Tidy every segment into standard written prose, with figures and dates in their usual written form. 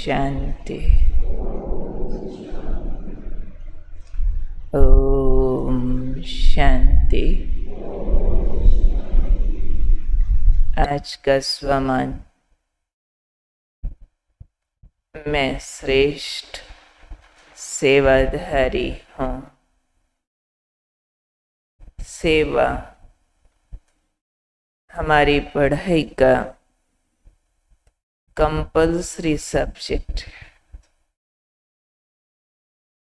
शांति। ओम शांति। आज का स्वमान, मैं श्रेष्ठ सेवाधारी हूँ। सेवा हमारी पढ़ाई का कंपल्सरी सब्जेक्ट।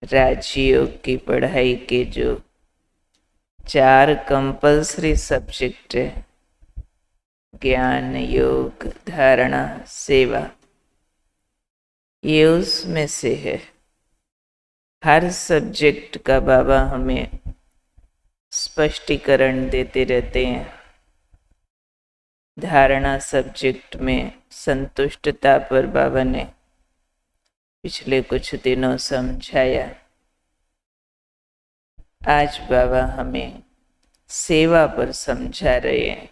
राजयोग की पढ़ाई के जो 4 कंपल्सरी सब्जेक्ट है, ज्ञान, योग, धारणा, सेवा, ये उसमें से है। हर सब्जेक्ट का बाबा हमें स्पष्टीकरण देते रहते हैं। धारणा सब्जेक्ट में संतुष्टता पर बाबा ने पिछले कुछ दिनों समझाया। आज बाबा हमें सेवा पर समझा रहे हैं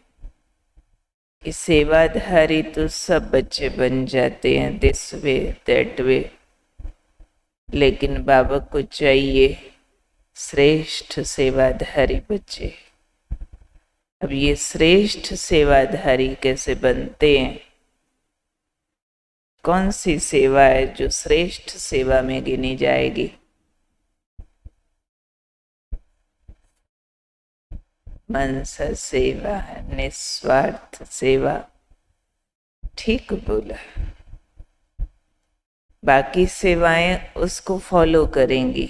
कि सेवाधारी तो सब बच्चे बन जाते हैं, दिस वे दैट वे, लेकिन बाबा को चाहिए श्रेष्ठ सेवाधारी बच्चे। अब ये श्रेष्ठ सेवाधारी कैसे बनते हैं? कौन सी सेवा है जो श्रेष्ठ सेवा में गिनी जाएगी? मनसा सेवा, निस्वार्थ सेवा। ठीक बोला। बाकी सेवाएं उसको फॉलो करेंगी।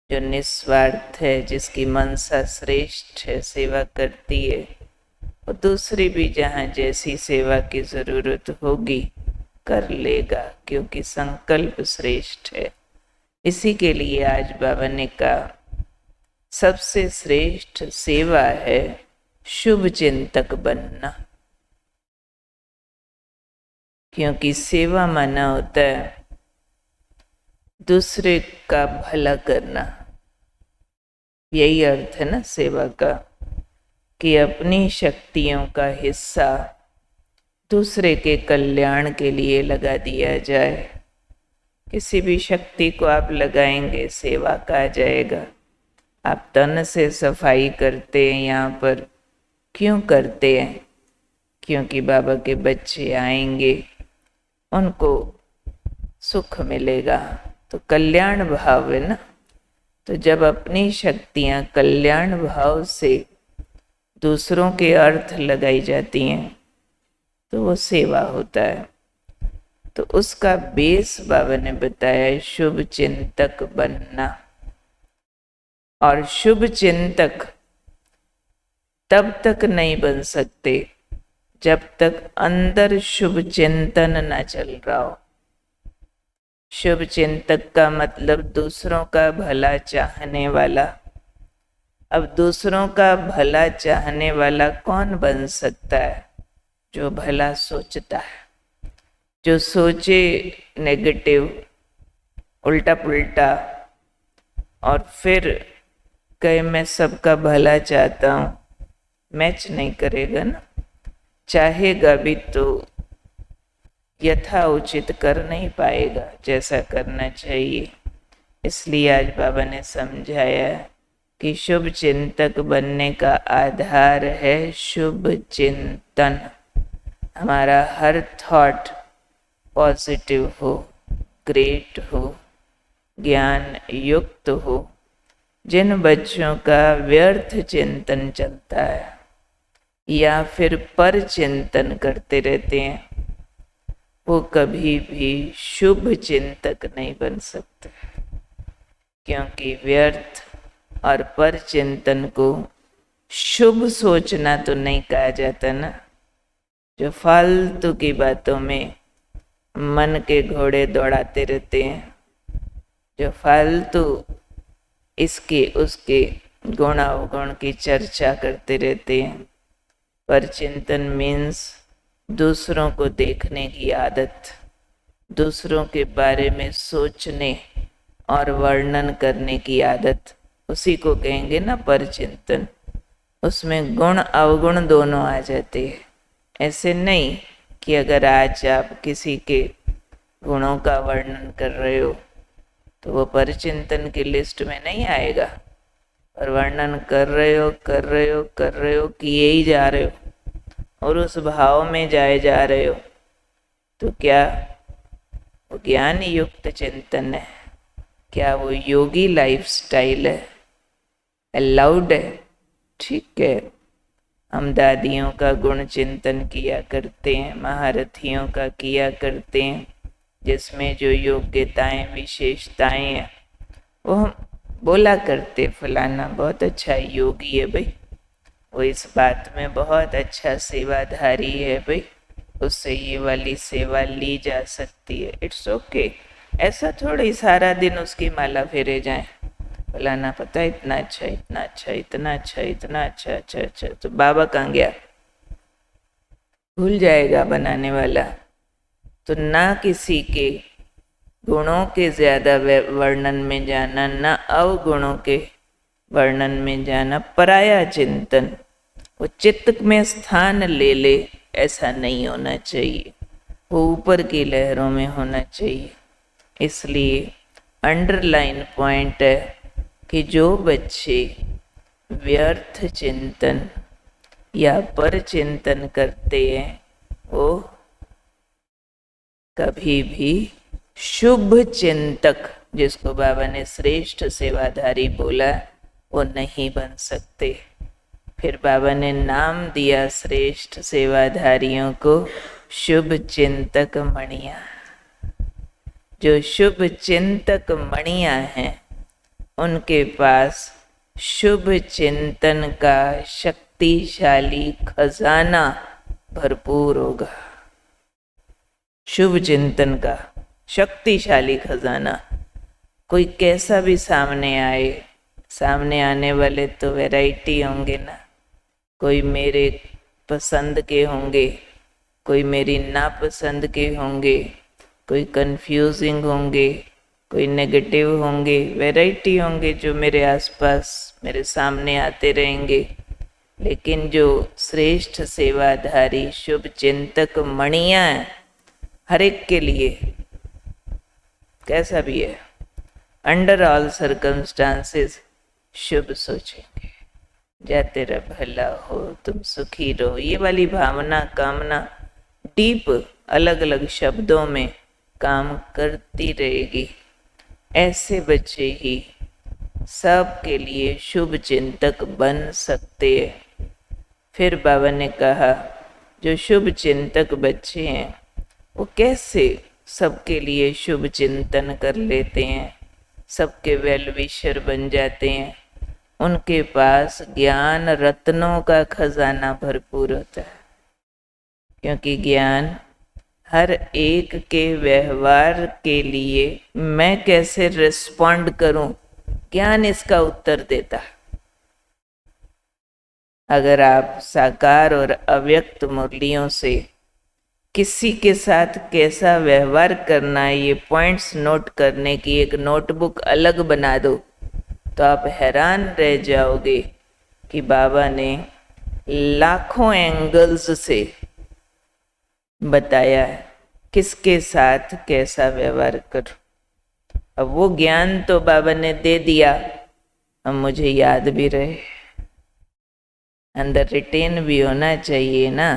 जो निस्वार्थ है, जिसकी मनसा श्रेष्ठ है, सेवा करती है, और दूसरी भी जहाँ जैसी सेवा की जरूरत होगी कर लेगा, क्योंकि संकल्प श्रेष्ठ है। इसी के लिए आज बाबा ने कहा सबसे श्रेष्ठ सेवा है शुभ चिंतक बनना। क्योंकि सेवा माना होता है दूसरे का भला करना। यही अर्थ है ना सेवा का, कि अपनी शक्तियों का हिस्सा दूसरे के कल्याण के लिए लगा दिया जाए। किसी भी शक्ति को आप लगाएंगे, सेवा का आ जाएगा। आप तन से सफाई करते हैं, यहाँ पर क्यों करते हैं? क्योंकि बाबा के बच्चे आएंगे, उनको सुख मिलेगा, तो कल्याण भाव है ना। तो जब अपनी शक्तियाँ कल्याण भाव से दूसरों के अर्थ लगाई जाती हैं, तो वो सेवा होता है। तो उसका बेस बाबा ने बताया शुभ चिंतक बनना। और शुभ चिंतक तब तक नहीं बन सकते जब तक अंदर शुभ चिंतन न चल रहा हो। शुभ चिंतक का मतलब दूसरों का भला चाहने वाला। अब दूसरों का भला चाहने वाला कौन बन सकता है? जो भला सोचता है। जो सोचे नेगेटिव, उल्टा पुल्टा, और फिर कहे मैं सबका भला चाहता हूँ, मैच नहीं करेगा ना। चाहेगा भी तो यथा उचित कर नहीं पाएगा जैसा करना चाहिए। इसलिए आज बाबा ने समझाया कि शुभ चिंतक बनने का आधार है शुभ चिंतन। हमारा हर थॉट पॉजिटिव हो, ग्रेट हो, ज्ञान युक्त हो। जिन बच्चों का व्यर्थ चिंतन चलता है या फिर पर चिंतन करते रहते हैं, वो कभी भी शुभ चिंतक नहीं बन सकते। क्योंकि व्यर्थ और पर चिंतन को शुभ सोचना तो नहीं कहा जाता ना। जो फालतू की बातों में मन के घोड़े दौड़ाते रहते हैं, जो फालतू इसके उसके गुण अवगुण की चर्चा करते रहते हैं। पर चिंतन मीन्स दूसरों को देखने की आदत, दूसरों के बारे में सोचने और वर्णन करने की आदत, उसी को कहेंगे ना पर चिंतन। उसमें गुण अवगुण दोनों आ जाते हैं। ऐसे नहीं कि अगर आज आप किसी के गुणों का वर्णन कर रहे हो तो वो परचिंतन की लिस्ट में नहीं आएगा। और वर्णन कर रहे हो किए ही जा रहे हो और उस भाव में जाए जा रहे हो तो क्या वो ज्ञान युक्त चिंतन है? क्या वो योगी लाइफस्टाइल है? अलाउड है? ठीक है, हम दादियों का गुण चिंतन किया करते हैं, महारथियों का किया करते हैं, जिसमें जो योग्यताएं विशेषताएं हैं वो हम बोला करते, फलाना बहुत अच्छा योगी है भाई, वो इस बात में बहुत अच्छा सेवाधारी है भाई, उससे ये वाली सेवा ली जा सकती है। It's okay. ऐसा थोड़ी सारा दिन उसकी माला फेरे जाएं, फलाना पता है इतना अच्छा इतना अच्छा इतना अच्छा इतना अच्छा अच्छा अच्छा, तो बाबा कहाँ गया? भूल जाएगा बनाने वाला। तो ना किसी के गुणों के ज्यादा वर्णन में जाना, ना अवगुणों के वर्णन में जाना, पराया चिंतन वो चित्त में स्थान ले ले, ऐसा नहीं होना चाहिए। वो ऊपर की लहरों में होना चाहिए। इसलिए अंडरलाइन पॉइंट है कि जो बच्चे व्यर्थ चिंतन या पर चिंतन करते हैं वो कभी भी शुभ चिंतक, जिसको बाबा ने श्रेष्ठ सेवाधारी बोला, वो नहीं बन सकते। फिर बाबा ने नाम दिया श्रेष्ठ सेवाधारियों को शुभ चिंतक मणिया। जो शुभ चिंतक मणिया हैं उनके पास शुभ चिंतन का शक्तिशाली खजाना भरपूर होगा। शुभ चिंतन का शक्तिशाली खजाना। कोई कैसा भी सामने आए, सामने आने वाले तो वैरायटी होंगे ना, कोई मेरे पसंद के होंगे, कोई मेरी नापसंद के होंगे, कोई कंफ्यूजिंग होंगे, कोई नेगेटिव होंगे, वैरायटी होंगे जो मेरे आसपास मेरे सामने आते रहेंगे। लेकिन जो श्रेष्ठ सेवाधारी शुभ चिंतक मणिया है, हर एक के लिए कैसा भी है, अंडर ऑल सर्कमस्टांसेस शुभ सोचेंगे। जा तेरा भला हो, तुम सुखी रहो, ये वाली भावना कामना डीप अलग अलग शब्दों में काम करती रहेगी। ऐसे बच्चे ही सब के लिए शुभ चिंतक बन सकते हैं। फिर बाबा ने कहा जो शुभ चिंतक बच्चे हैं वो कैसे सबके लिए शुभ चिंतन कर लेते हैं, सबके वेल विशर बन जाते हैं। उनके पास ज्ञान रत्नों का खजाना भरपूर होता है, क्योंकि ज्ञान हर एक के व्यवहार के लिए मैं कैसे रिस्पॉन्ड करूं, ज्ञान इसका उत्तर देता है। अगर आप साकार और अव्यक्त मुरलियों से किसी के साथ कैसा व्यवहार करना है ये पॉइंट्स नोट करने की एक नोटबुक अलग बना दो तो आप हैरान रह जाओगे कि बाबा ने लाखों एंगल्स से बताया है किसके साथ कैसा व्यवहार करो। अब वो ज्ञान तो बाबा ने दे दिया, अब मुझे याद भी रहे, अंदर रिटेन भी होना चाहिए ना,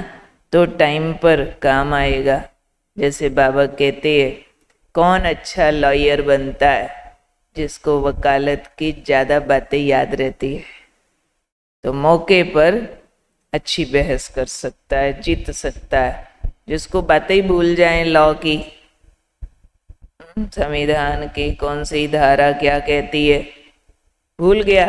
तो टाइम पर काम आएगा। जैसे बाबा कहते हैं कौन अच्छा लॉयर बनता है, जिसको वकालत की ज़्यादा बातें याद रहती है, तो मौके पर अच्छी बहस कर सकता है, जीत सकता है। जिसको बातें ही भूल जाएं लॉ की, संविधान की कौन सी धारा क्या कहती है, भूल गया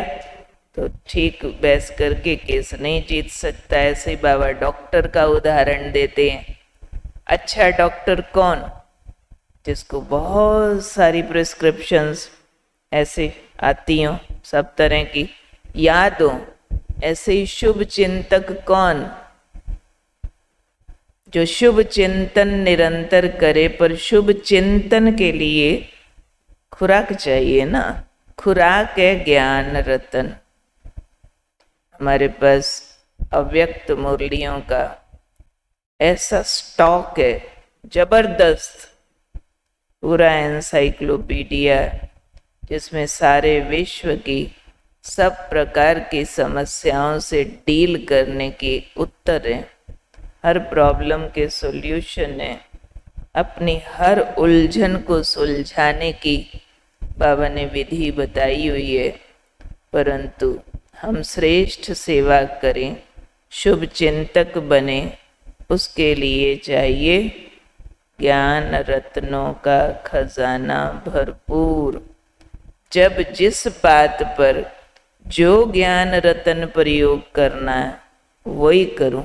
तो ठीक बहस करके केस नहीं जीत सकता। ऐसे बाबा डॉक्टर का उदाहरण देते हैं। अच्छा डॉक्टर कौन? जिसको बहुत सारी प्रिस्क्रिप्शंस ऐसे आती हों, सब तरह की याद हो। ऐसे ही शुभ चिंतक कौन? जो शुभ चिंतन निरंतर करे, पर शुभ चिंतन के लिए खुराक चाहिए ना, खुराक है ज्ञान रतन। हमारे पास अव्यक्त मुरलियों का ऐसा स्टॉक है जबरदस्त, पूरा एनसाइक्लोपीडिया जिसमें सारे विश्व की सब प्रकार की समस्याओं से डील करने के उत्तर हैं, हर प्रॉब्लम के सॉल्यूशन है, अपनी हर उलझन को सुलझाने की बाबा ने विधि बताई हुई है। परंतु हम श्रेष्ठ सेवा करें, शुभ चिंतक बने, उसके लिए चाहिए ज्ञान रत्नों का खजाना भरपूर। जब जिस बात पर जो ज्ञान रत्न प्रयोग करना है वही करूं,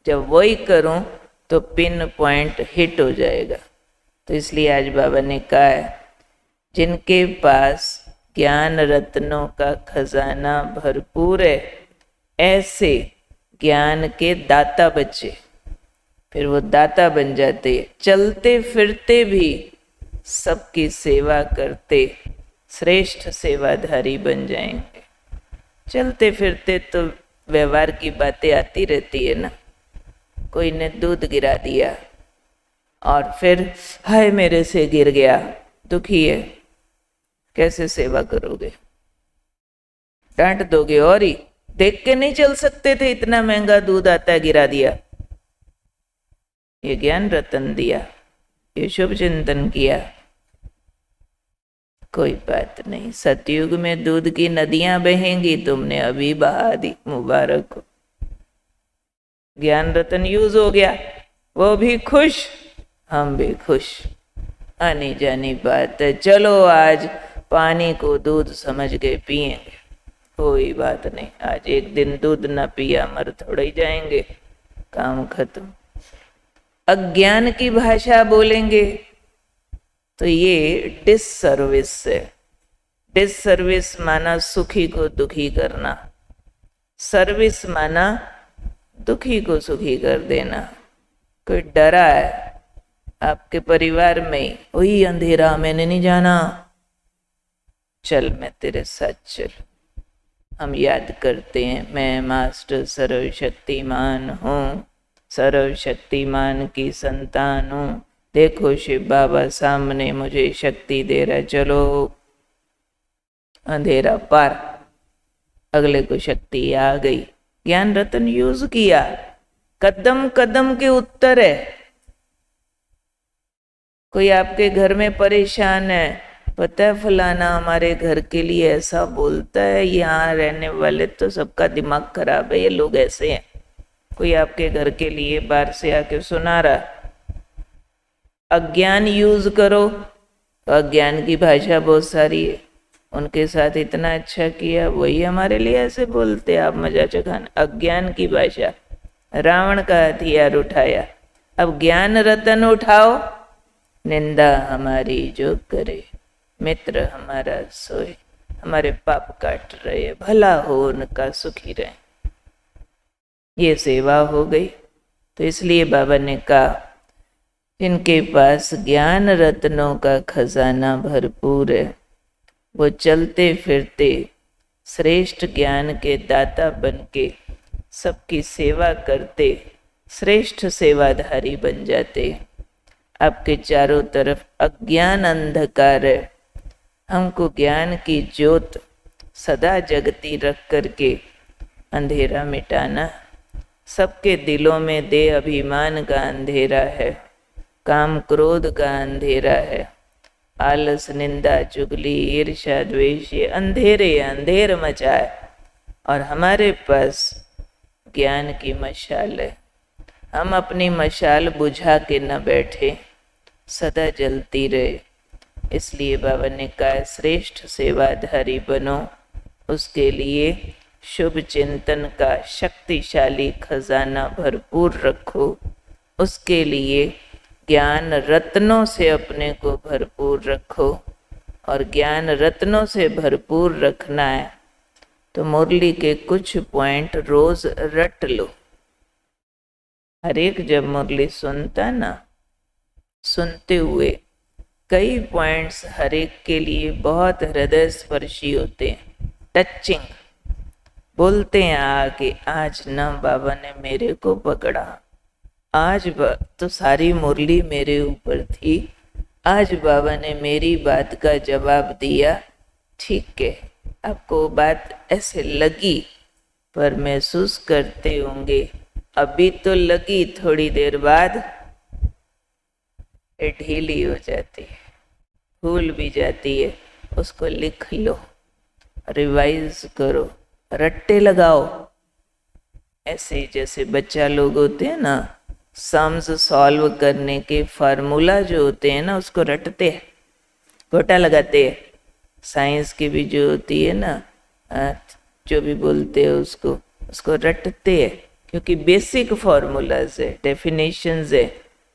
जब वही करूं तो पिन पॉइंट हिट हो जाएगा। तो इसलिए आज बाबा ने कहा है, जिनके पास ज्ञान रत्नों का खजाना भरपूर है, ऐसे ज्ञान के दाता बचे, फिर वो दाता बन जाते, चलते फिरते भी सबकी सेवा करते श्रेष्ठ सेवाधारी बन जाएंगे। चलते फिरते तो व्यवहार की बातें आती रहती है ना, कोई ने दूध गिरा दिया और फिर हाय मेरे से गिर गया, दुखी है, कैसे सेवा करोगे? डांट दोगे और ही, देख के नहीं चल सकते थे, इतना महंगा दूध आता है, गिरा दिया। ये ज्ञान रतन दिया, ये शुभ चिंतन किया, कोई बात नहीं, सतयुग में दूध की नदियां बहेंगी, तुमने अभी बहा दी, मुबारक हो। ज्ञान रतन यूज हो गया, वो भी खुश, हम भी खुश, आनी जानी बात है। चलो आज पानी को दूध समझ के पिएंगे, कोई बात नहीं, आज एक दिन दूध ना पिया मर थोड़े ही जाएंगे, काम खत्म। अज्ञान की भाषा बोलेंगे तो ये डिससर्विस है। डिससर्विस माना सुखी को दुखी करना, सर्विस माना दुखी को सुखी कर देना। कोई डरा है आपके परिवार में, वही अंधेरा मैंने नहीं जाना, चल मैं तेरे साथ चल। हम याद करते हैं, मैं मास्टर सर्वशक्तिमान हूँ, सर्वशक्तिमान की संतान हूँ, देखो शिव बाबा सामने मुझे शक्ति दे रहा, चलो अंधेरा पार, अगले को शक्ति आ गई, ज्ञान रतन यूज किया, कदम कदम के उत्तर है। कोई आपके घर में परेशान है, पता है फलाना हमारे घर के लिए ऐसा बोलता है, यहाँ रहने वाले तो सबका दिमाग खराब है, ये लोग ऐसे हैं। कोई आपके घर के लिए बाहर से आके सुना रहा, अज्ञान यूज करो तो अज्ञान की भाषा बहुत सारी है, उनके साथ इतना अच्छा किया, वही हमारे लिए ऐसे बोलते, आप मजा चखान। अज्ञान की भाषा, रावण का हथियार उठाया, अब ज्ञान रतन उठाओ, निंदा हमारी जो करे, मित्र हमारा सोए, हमारे पाप काट रहे, भला हो उनका, सुखी रहे, ये सेवा हो गई। तो इसलिए बाबा ने कहा, जिनके पास ज्ञान रत्नों का खजाना भरपूर है, वो चलते फिरते श्रेष्ठ ज्ञान के दाता बन के सबकी सेवा करते श्रेष्ठ सेवाधारी बन जाते। आपके चारों तरफ अज्ञान अंधकार है, हमको ज्ञान की ज्योत सदा जगती रख करके अंधेरा मिटाना। सबके दिलों में देह अभिमान का अंधेरा है, काम क्रोध का अंधेरा है, आलस निंदा चुगली ईर्ष्या द्वेष, ये अंधेरे अंधेर मचा है, और हमारे पास ज्ञान की मशाल है। हम अपनी मशाल बुझा के न बैठे, सदा जलती रहे। इसलिए बाबा ने कहा, श्रेष्ठ सेवाधारी बनो, उसके लिए शुभ चिंतन का शक्तिशाली खजाना भरपूर रखो, उसके लिए ज्ञान रत्नों से अपने को भरपूर रखो। और ज्ञान रत्नों से भरपूर रखना है तो मुरली के कुछ पॉइंट रोज रट लो। हर एक जब मुरली सुनता ना, सुनते हुए कई पॉइंट्स हर एक के लिए बहुत हृदय स्पर्शी होते हैं, टचिंग, बोलते हैं आगे, आज ना बाबा ने मेरे को पकड़ा, आज तो सारी मुरली मेरे ऊपर थी, आज बाबा ने मेरी बात का जवाब दिया, ठीक है, आपको बात ऐसे लगी, पर महसूस करते होंगे अभी तो लगी, थोड़ी देर बाद ये ढीली हो जाती है, भूल भी जाती है। उसको लिख लो, रिवाइज करो, रट्टे लगाओ। ऐसे जैसे बच्चा लोग होते हैं ना, सम्स सॉल्व करने के फार्मूला जो होते हैं ना, उसको रटते हैं, गोटा लगाते हैं। साइंस की भी जो होती है ना, जो भी बोलते हैं उसको रटते हैं, क्योंकि बेसिक फार्मूलाज है, डेफिनेशंस है।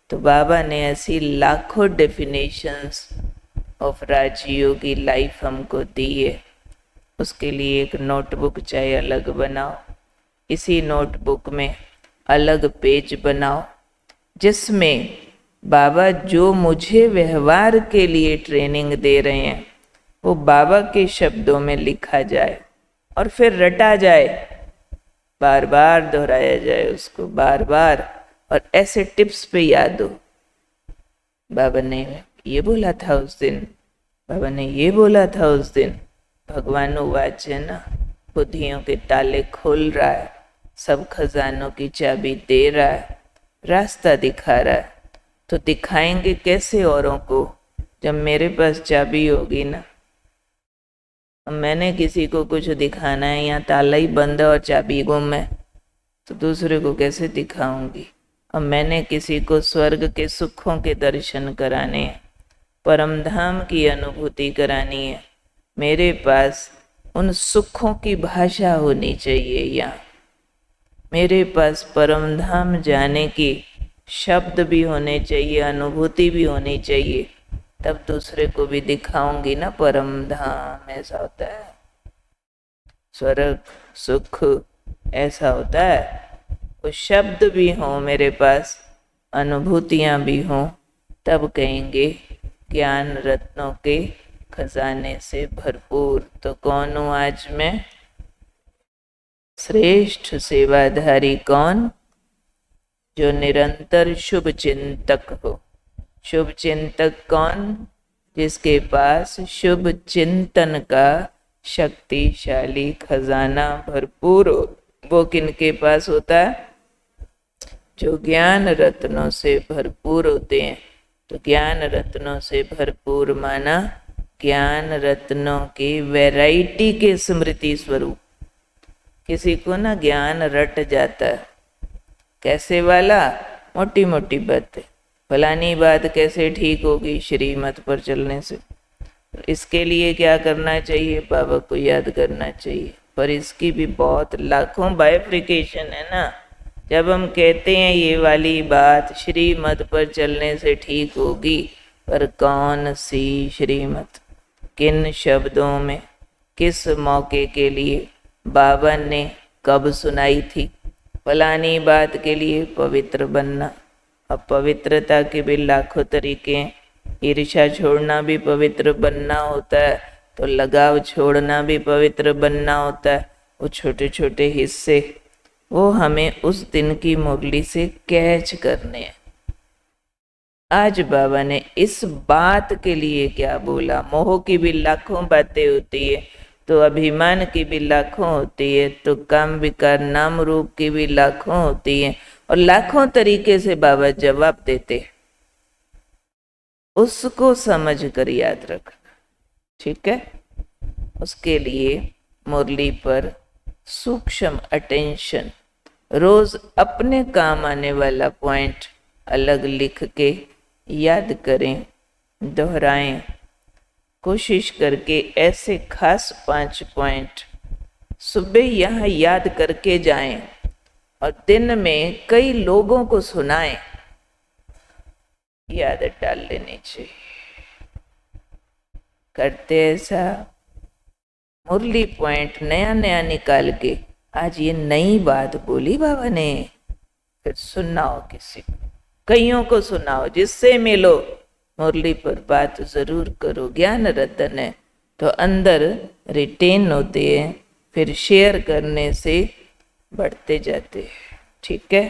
तो बाबा ने ऐसी लाखों डेफिनेशंस ऑफ राजयोगी लाइफ हमको दी है। उसके लिए एक नोटबुक चाहे अलग बनाओ, इसी नोटबुक में अलग पेज बनाओ, जिसमें बाबा जो मुझे व्यवहार के लिए ट्रेनिंग दे रहे हैं वो बाबा के शब्दों में लिखा जाए और फिर रटा जाए, बार बार दोहराया जाए उसको, बार बार, और ऐसे टिप्स पे याद हो। बाबा ने ये बोला था उस दिन, बाबा ने ये बोला था उस दिन। भगवान वाच है ना, बुद्धियों के ताले खोल रहा है, सब खजानों की चाबी दे रहा है, रास्ता दिखा रहा है। तो दिखाएंगे कैसे औरों को, जब मेरे पास चाबी होगी ना। मैंने किसी को कुछ दिखाना है, यहाँ ताला ही बंद है और चाबी गुम है, तो दूसरे को कैसे दिखाऊंगी। अब मैंने किसी को स्वर्ग के सुखों के दर्शन कराने हैं, परम धाम की अनुभूति करानी है, मेरे पास उन सुखों की भाषा होनी चाहिए। यहाँ मेरे पास परम धाम जाने की शब्द भी होने चाहिए, अनुभूति भी होनी चाहिए, तब दूसरे को भी दिखाऊंगी ना परम धाम ऐसा होता है, स्वर्ग सुख ऐसा होता है। वो शब्द भी हों मेरे पास, अनुभूतियां भी हों, तब कहेंगे ज्ञान रत्नों के खजाने से भरपूर। तो कौन हूँ आज मैं? श्रेष्ठ सेवाधारी कौन? जो निरंतर शुभ चिंतक हो। शुभ चिंतक कौन? जिसके पास शुभ चिंतन का शक्तिशाली खजाना भरपूर हो। वो किनके पास होता है? जो ज्ञान रत्नों से भरपूर होते हैं। तो ज्ञान रत्नों से भरपूर माना ज्ञान रत्नों की वैरायटी के स्मृति स्वरूप। किसी को ना ज्ञान रट जाता है, कैसे वाला? मोटी मोटी बातें, फलानी बात कैसे ठीक होगी श्रीमत पर चलने से। इसके लिए क्या करना चाहिए? बाबा को याद करना चाहिए। पर इसकी भी बहुत लाखों बाइफिकेशन है ना। जब हम कहते हैं ये वाली बात श्रीमत पर चलने से ठीक होगी, पर कौन सी श्रीमत, किन शब्दों में, किस मौके के लिए बाबा ने कब सुनाई थी? फलानी बात के लिए पवित्र बनना। अब पवित्रता के भी लाखों तरीके हैं। ईर्ष्या छोड़ना भी पवित्र बनना होता है, तो लगाव छोड़ना भी पवित्र बनना होता है। वो छोटे छोटे हिस्से वो हमें उस दिन की मुरली से कैच करने हैं। आज बाबा ने इस बात के लिए क्या बोला? मोह की भी लाखों बातें होती है, तो अभिमान की भी लाखों होती है, तो काम विकार नाम रूप की भी लाखों होती है, और लाखों तरीके से बाबा जवाब देते। उसको समझ कर याद रखना, ठीक है? उसके लिए मुरली पर सूक्ष्म अटेंशन, रोज अपने काम आने वाला पॉइंट अलग लिख के याद करें, दोहराएं। कोशिश करके ऐसे खास 5 पॉइंट सुबह यहाँ याद करके जाएं और दिन में कई लोगों को सुनाएं। याद डाल लेनी चाहिए। करते ऐसा, मुरली पॉइंट नया नया निकाल के, आज ये नई बात बोली बाबा ने, फिर सुनाओ किसी को, कईयों को सुनाओ, जिससे मिलो मुरली पर बात जरूर करो। ज्ञान रतन है तो अंदर रिटेन होते हैं, फिर शेयर करने से बढ़ते जाते हैं, ठीक है?